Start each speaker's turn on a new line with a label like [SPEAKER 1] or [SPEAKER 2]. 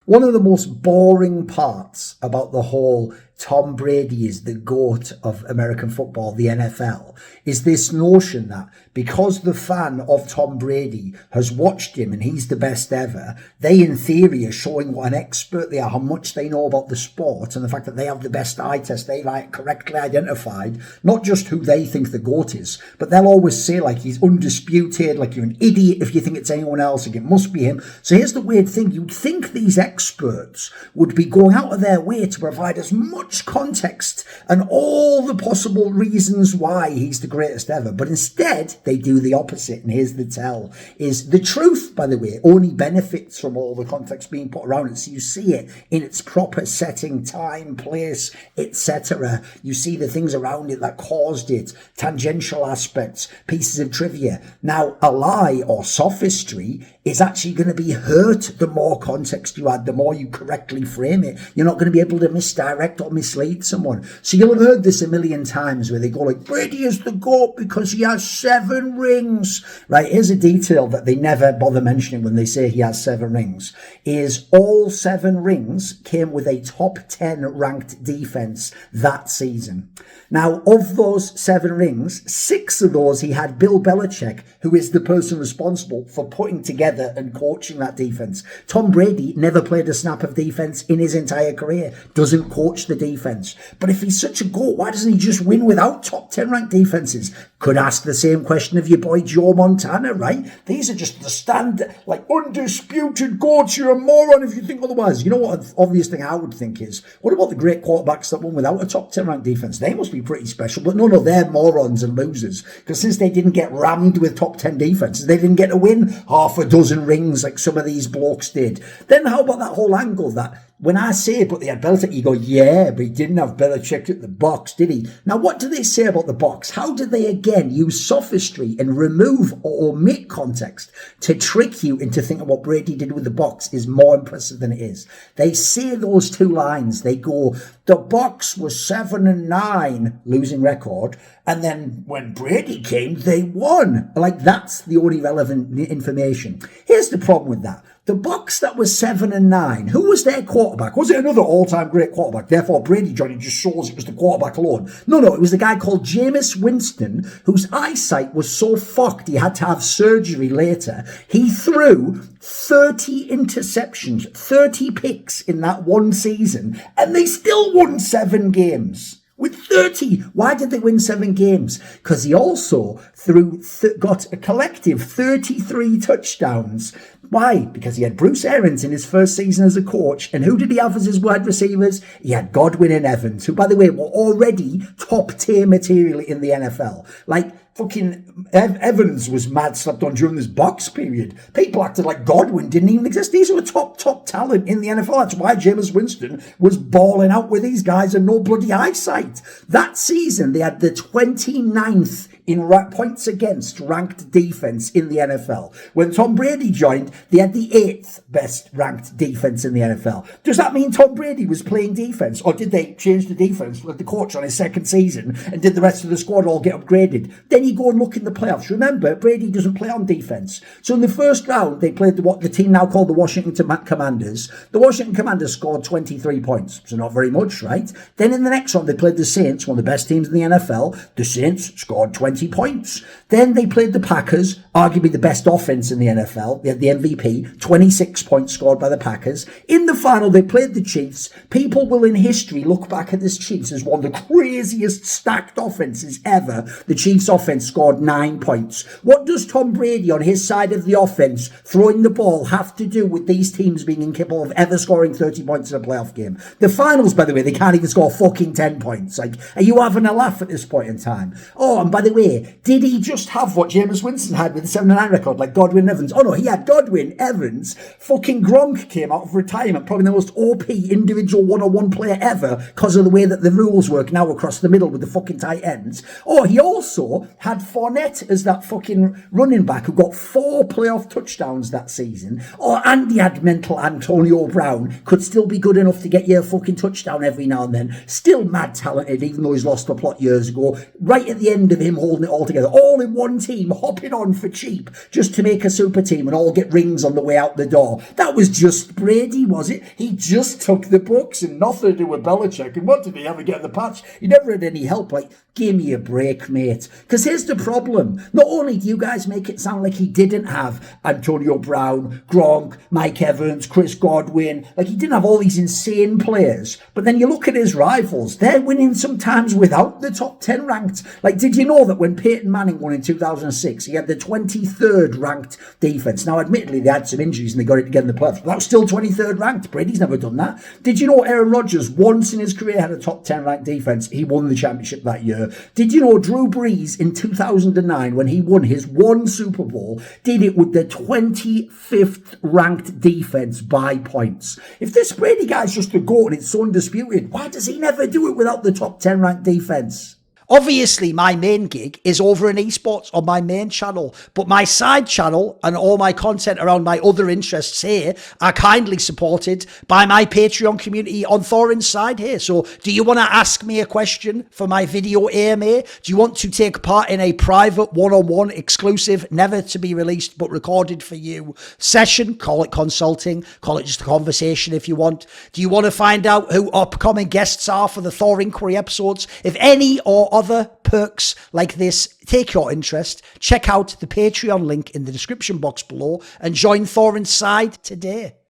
[SPEAKER 1] One of the most boring parts about the whole Tom Brady is the GOAT of American football, the NFL, is this notion that because the fan of Tom Brady has watched him and he's the best ever, they in theory are showing what an expert they are, how much they know about the sport, and the fact that they have the best eye test, they've correctly identified not just who they think the GOAT is, but they'll always say like he's undisputed, like you're an idiot if you think it's anyone else, like it must be him. So here's the weird thing, you'd think these experts would be going out of their way to provide as much context and all the possible reasons why he's the greatest ever, but instead they do the opposite. And here's the tell, is the truth, by the way, only benefits from all the context being put around it. So you see it in its proper setting, time, place, etc. You see the things around it that caused it, tangential aspects, pieces of trivia. Now a lie or sophistry is actually going to be hurt the more context you add, the more you correctly frame it. You're not going to be able to misdirect or mislead someone. So you'll have heard this a million times where they go like, Brady is the GOAT because he has 7 rings. Right, here's a detail that they never bother mentioning when they say he has 7 rings, is all 7 rings came with a top 10 ranked defense that season. Now, of those 7 rings, 6 of those he had Bill Belichick, who is the person responsible for putting together and coaching that defense. Tom Brady never played a snap of defense in his entire career, doesn't coach the defense. But if he's such a GOAT, why doesn't he just win without top 10 ranked defenses? Could ask the same question of your boy Joe Montana, right? These are just the standard, like undisputed GOATs. You're a moron if you think otherwise. You know what an obvious thing I would think is, what about the great quarterbacks that won without a top 10 ranked defense? They must be pretty special, but no, they're morons and losers, because since they didn't get rammed with top 10 defenses, they didn't get to win half a dozen rings like some of these blokes did. Then how about that whole angle that when I say, but they had Belichick, you go, yeah, but he didn't have Belichick at the Bucks, did he? Now, what do they say about the Bucks? How did they, again, use sophistry and remove or omit context to trick you into thinking what Brady did with the Bucks is more impressive than it is? They say those 2 lines. They go, the Bucks was 7-9, losing record, and then when Brady came, they won. Like, that's the only relevant information. Here's the problem with that. The Bucks that was 7-9, who was their quarterback? Was it another all-time great quarterback? Therefore, Brady joining just shows it was the quarterback alone. No, it was a guy called Jameis Winston, whose eyesight was so fucked he had to have surgery later. He threw 30 interceptions, 30 picks in that one season, and they still won 7 games. With 30. Why did they win 7 games? Because he also got a collective 33 touchdowns. Why? Because he had Bruce Arians in his first season as a coach. And who did he have as his wide receivers? He had Godwin and Evans, who, by the way, were already top tier material in the NFL. Like, fucking Evans was mad slept on during this Bucks period. People acted like Godwin didn't even exist. These were top talent in the NFL. That's why Jameis Winston was balling out with these guys and no bloody eyesight. That season, they had the 29th in points against ranked defense in the NFL. When Tom Brady joined, they had the 8th best ranked defense in the NFL. Does that mean Tom Brady was playing defense? Or did they change the defense with the coach on his second season and did the rest of the squad all get upgraded? Then you go and look in the playoffs. Remember, Brady doesn't play on defense. So in the first round, they played what the team now called the Washington Commanders. The Washington Commanders scored 23 points. So not very much, right? Then in the next round, they played the Saints, one of the best teams in the NFL. The Saints scored 20 points. Then they played the Packers, arguably the best offense in the NFL. They had the MVP, 26 points scored by the Packers. In the final, they played the Chiefs. People will in history look back at this Chiefs as one of the craziest stacked offenses ever. The Chiefs offense scored 9 points. What does Tom Brady on his side of the offense throwing the ball have to do with these teams being incapable of ever scoring 30 points in a playoff game? The finals, by the way, they can't even score fucking 10 points. Like, are you having a laugh at this point in time? Oh, and by the way, did he just have what Jameis Winston had with the 7-9 record, like Godwin Evans? Oh no, he had Godwin, Evans, fucking Gronk came out of retirement, probably the most OP individual one-on-one player ever because of the way that the rules work now across the middle with the fucking tight ends. Oh, he also had Fournette as that fucking running back who got 4 playoff touchdowns that season, or Andy had mental Antonio Brown, could still be good enough to get you a fucking touchdown every now and then, still mad talented even though he's lost the plot years ago, right at the end of him holding it all together, all in one team, hopping on for cheap just to make a super team and all get rings on the way out the door. That was just Brady, was it? He just took the Bucks and nothing to do with Belichick. And what did he ever get in the patch? He never had any help. Like, give me a break, mate. Because here's the problem. Not only do you guys make it sound like he didn't have Antonio Brown, Gronk, Mike Evans, Chris Godwin, like he didn't have all these insane players, but then you look at his rivals, they're winning sometimes without the top 10 ranked. Like, did you know that when Peyton Manning won in 2006, he had the 23rd ranked defense? Now, admittedly, they had some injuries and they got it together in the playoffs, but that was still 23rd ranked. Brady's never done that. Did you know Aaron Rodgers once in his career had a top 10 ranked defense? He won the championship that year. Did you know Drew Brees in 2009, when he won his one Super Bowl, did it with the 25th ranked defense by points? If this Brady guy's just a GOAT and it's so undisputed, why does he never do it without the top 10 ranked defense?
[SPEAKER 2] Obviously, my main gig is over in esports on my main channel, but my side channel and all my content around my other interests here are kindly supported by my Patreon community on Thorin's side here. So do you want to ask me a question for my video AMA? Do you want to take part in a private one-on-one exclusive, never to be released but recorded for you session? Call it consulting, call it just a conversation if you want. Do you want to find out who upcoming guests are for the Thor Inquiry episodes? If any or other perks like this take your interest, check out the Patreon link in the description box below and join Thorin's side today.